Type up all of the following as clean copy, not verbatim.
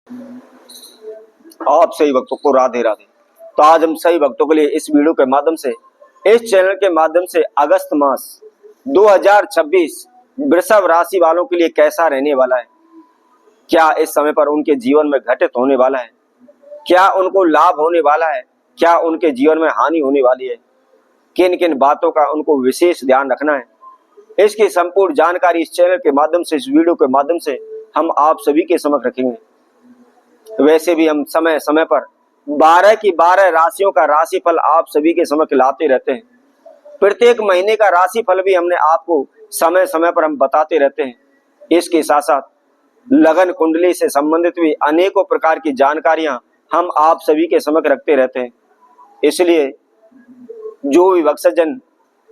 आप सही भक्तों को राधे राधे। तो आज हम सही भक्तों के लिए इस वीडियो के माध्यम से, इस चैनल के माध्यम से अगस्त मास 2026 वृषभ राशि वालों के लिए कैसा रहने वाला है, क्या इस समय पर उनके जीवन में घटित होने वाला है, क्या उनको लाभ होने वाला है, क्या उनके जीवन में हानि होने वाली है, किन किन बातों का उनको विशेष ध्यान रखना है, इसकी संपूर्ण जानकारी इस चैनल के माध्यम से, इस वीडियो के माध्यम से हम आप सभी के समक्ष रखेंगे। वैसे भी हम समय समय पर 12 की 12 राशियों का राशिफल आप सभी के समक्ष लाते रहते हैं। प्रत्येक महीने का राशिफल भी हमने आपको समय समय पर हम बताते रहते हैं। इसके साथ साथ लगन कुंडली से संबंधित भी अनेकों प्रकार की जानकारियां हम आप सभी के समक्ष रखते रहते हैं। इसलिए जो भी भक्तजन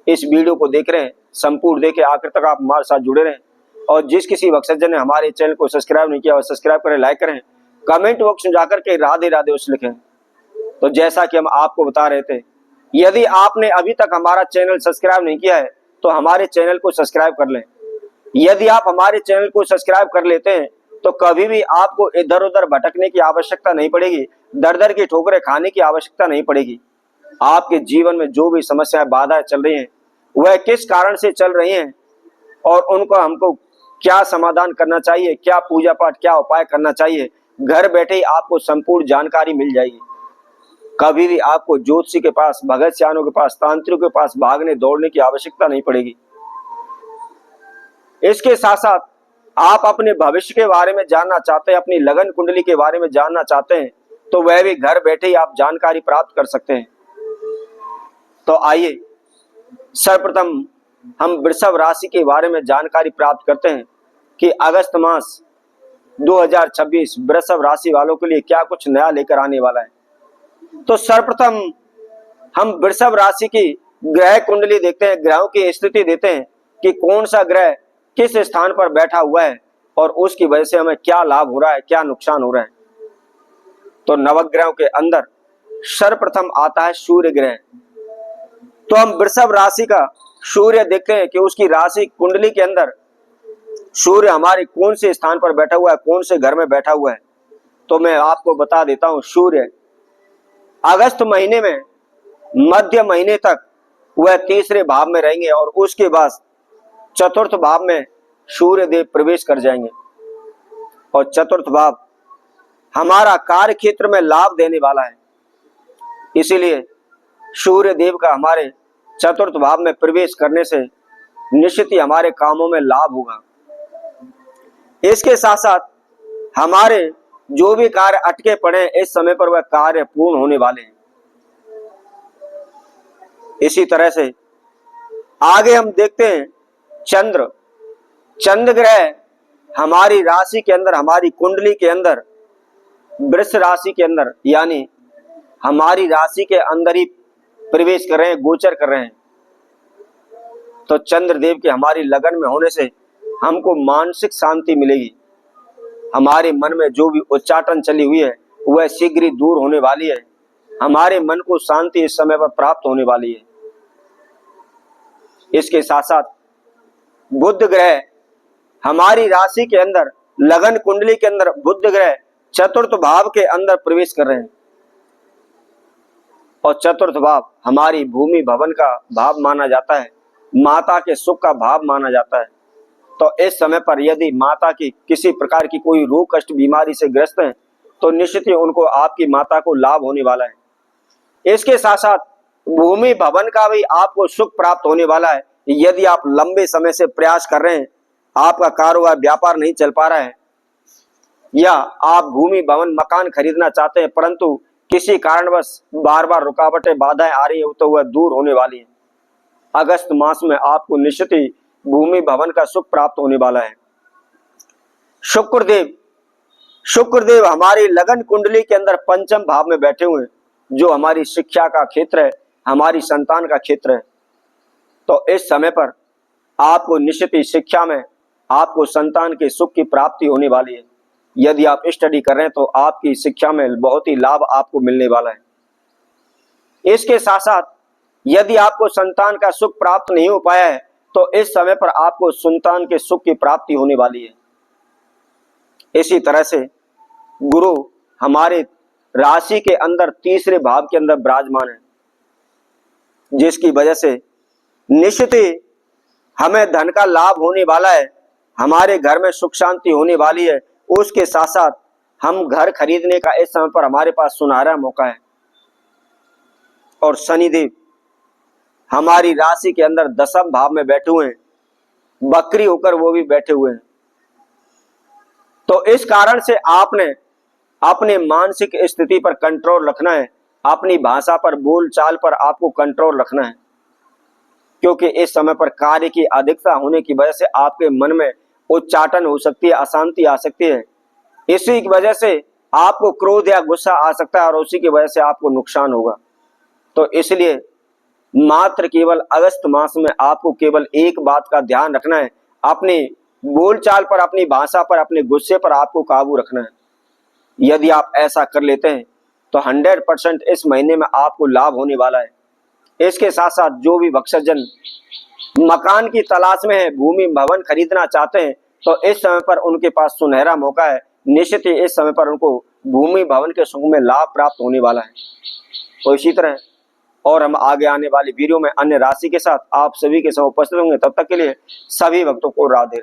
इस वीडियो को देख रहे हैं, संपूर्ण देखे आखिर तक आप हमारे साथ जुड़े रहें। और जिस किसी भक्तजन ने हमारे चैनल को सब्सक्राइब नहीं किया, सब्सक्राइब करें, लाइक करें, कमेंट बॉक्स में जाकर के राधे राधे उस लिखें। तो जैसा कि हम आपको बता रहे थे, यदि आपने अभी तक हमारा चैनल सब्सक्राइब नहीं किया है तो हमारे चैनल को सब्सक्राइब कर लें। यदि आप हमारे चैनल को सब्सक्राइब कर लेते हैं तो कभी भी आपको इधर उधर भटकने की आवश्यकता नहीं पड़ेगी, दर दर की ठोकरें खाने की आवश्यकता नहीं पड़ेगी। आपके जीवन में जो भी समस्याएं, बाधाएं चल रही हैं, वह किस कारण से चल रही हैं और उनको हमको क्या समाधान करना चाहिए, क्या पूजा पाठ, क्या उपाय करना चाहिए, घर बैठे ही आपको संपूर्ण जानकारी मिल जाएगी। कभी भी आपको ज्योतिषी के पास, भगत सियानों के पास, तांत्रिक के पास भागने दौड़ने की आवश्यकता नहीं पड़ेगी। इसके साथ साथ आप अपने भविष्य के बारे में जानना चाहते हैं, अपनी लगन कुंडली के बारे में जानना चाहते हैं, तो वह भी घर बैठे ही आप जानकारी प्राप्त कर सकते हैं। तो आइए सर्वप्रथम हम वृषभ राशि के बारे में जानकारी प्राप्त करते हैं कि अगस्त मास 2026 वृषभ राशि वालों के लिए क्या कुछ नया लेकर आने वाला है। तो सर्वप्रथम हम वृषभ राशि की ग्रह कुंडली देखते हैं, ग्रहों की स्थिति देते हैं कि कौन सा ग्रह किस स्थान पर बैठा हुआ है और उसकी वजह से हमें क्या लाभ हो रहा है, क्या नुकसान हो रहा है। तो नवग्रहों के अंदर सर्वप्रथम आता है सूर्य ग्रह। तो हम वृषभ राशि का सूर्य देखते हैं कि उसकी राशि कुंडली के अंदर सूर्य हमारे कौन से स्थान पर बैठा हुआ है, कौन से घर में बैठा हुआ है। तो मैं आपको बता देता हूं, सूर्य अगस्त महीने में मध्य महीने तक वह तीसरे भाव में रहेंगे और उसके बाद चतुर्थ भाव में सूर्य देव प्रवेश कर जाएंगे। और चतुर्थ भाव हमारा कार्य क्षेत्र में लाभ देने वाला है, इसीलिए सूर्य देव का हमारे चतुर्थ भाव में प्रवेश करने से निश्चित ही हमारे कामों में लाभ होगा। इसके साथ साथ हमारे जो भी कार्य अटके पड़े इस समय पर वह कार्य पूर्ण होने वाले हैं। इसी तरह से आगे हम देखते हैं चंद्र ग्रह हमारी राशि के अंदर, हमारी कुंडली के अंदर, वृष राशि के अंदर, यानी हमारी राशि के अंदर ही प्रवेश कर रहे हैं, गोचर कर रहे हैं। तो चंद्रदेव के हमारी लगन में होने से हमको मानसिक शांति मिलेगी। हमारे मन में जो भी उच्चाटन चली हुई है वह शीघ्र ही दूर होने वाली है। हमारे मन को शांति इस समय पर प्राप्त होने वाली है। इसके साथ साथ बुध ग्रह हमारी राशि के अंदर, लगन कुंडली के अंदर बुध ग्रह चतुर्थ भाव के अंदर प्रवेश कर रहे हैं और चतुर्थ भाव हमारी भूमि भवन का भाव माना जाता है, माता के सुख का भाव माना जाता है। तो इस समय पर यदि माता की किसी प्रकार की कोई रोग कष्ट बीमारी से ग्रस्त हैं तो निश्चित ही उनको, आपकी माता को लाभ होने वाला है। इसके साथ साथ भूमि भवन का भी आपको सुख प्राप्त होने वाला है। यदि आप लंबे समय से प्रयास कर रहे हैं, आपका कारोबार व्यापार नहीं चल पा रहा है, या आप भूमि भवन मकान खरीदना चाहते हैं परंतु किसी कारणवश बार बार रुकावटें, बाधाएं आ रही है, तो वह दूर होने वाली है। अगस्त मास में आपको निश्चित ही भूमि भवन का सुख प्राप्त होने वाला है। शुक्रदेव हमारी लगन कुंडली के अंदर पंचम भाव में बैठे हुए हैं, जो हमारी शिक्षा का क्षेत्र है, हमारी संतान का क्षेत्र है। तो इस समय पर आपको निश्चित ही शिक्षा में आपको संतान के सुख की प्राप्ति होने वाली है। यदि आप स्टडी कर रहे हैं तो आपकी शिक्षा में बहुत ही लाभ आपको मिलने वाला है। इसके साथ साथ यदि आपको संतान का सुख प्राप्त नहीं हो पाया है तो इस समय पर आपको संतान के सुख की प्राप्ति होने वाली है। इसी तरह से गुरु हमारे राशि के अंदर तीसरे भाव के अंदर विराजमान है, जिसकी वजह से निश्चित ही हमें धन का लाभ होने वाला है, हमारे घर में सुख शांति होने वाली है। उसके साथ साथ हम घर खरीदने का इस समय पर हमारे पास सुनहरा मौका है। और शनिदेव हमारी राशि के अंदर दशम भाव में बैठे हुए हैं, बकरी होकर वो भी बैठे हुए हैं। तो इस कारण से आपने अपने मानसिक स्थिति पर कंट्रोल रखना है, अपनी भाषा पर, बोल चाल पर आपको कंट्रोल रखना है, क्योंकि इस समय पर कार्य की अधिकता होने की वजह से आपके मन में उच्चाटन हो सकती है, अशांति आ सकती है। इसी की वजह से आपको क्रोध या गुस्सा आ सकता है और उसी की वजह से आपको नुकसान होगा। तो इसलिए मात्र केवल अगस्त मास में आपको केवल एक बात का ध्यान रखना है, अपनी बोलचाल पर, अपनी भाषा पर, अपने गुस्से पर आपको काबू रखना है। यदि आप ऐसा कर लेते हैं तो 100% इस महीने में आपको लाभ होने वाला है। इसके साथ साथ जो भी भक्तजन मकान की तलाश में है, भूमि भवन खरीदना चाहते हैं, तो इस समय पर उनके पास सुनहरा मौका है। निश्चित ही इस समय पर उनको भूमि भवन के सुख में लाभ प्राप्त होने वाला है। तो इसी तरह और हम आगे आने वाली वीडियो में अन्य राशि के साथ आप सभी के साथ उपस्थित होंगे। तब तक के लिए सभी भक्तों को राधे राधे।